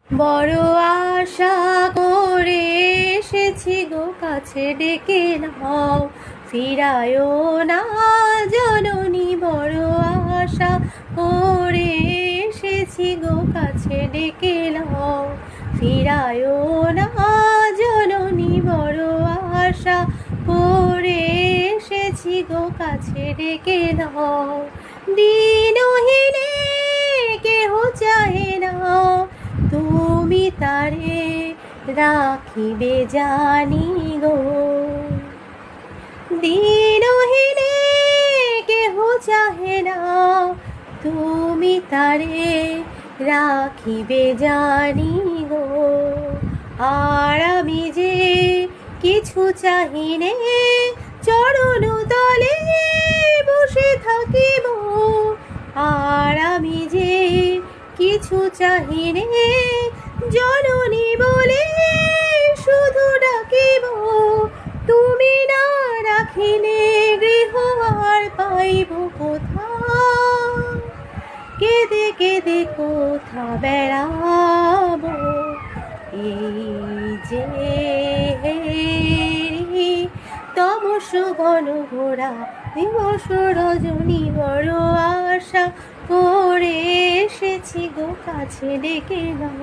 বড় আশা করে এসেছি গো, কাছে ডেকে নাও, ফিরায়ও না জননী। বড় আশা করে এসেছি গো, কাছে ডেকে নাও, ফিরায়ও না জননী। বড় আশা করে এসেছি গো, কাছে ডেকে নাও। দিনহীনে কেহ চাহে না, তুমি তারে রাখিবে জানি গো। দিনহীনে কেহ চাহে না, তুমি তারে রাখিবে জানি গো। আর আমি যে কিছু চাহিনে, চরণ তলে বসে থাকিব। আর আমি যে কিছু চাহিনে, জননী বলে শুধু ডাকিব। তুমি না রাখিলে গৃহ আর পাইব কোথা, কেঁদে কেঁদে কোথা বেড়াবো। এই যে তমস ঘন ঘোরা দিবস রজনী। বড় আশা করে এসেছি গো, কাছে ডেকে নাও।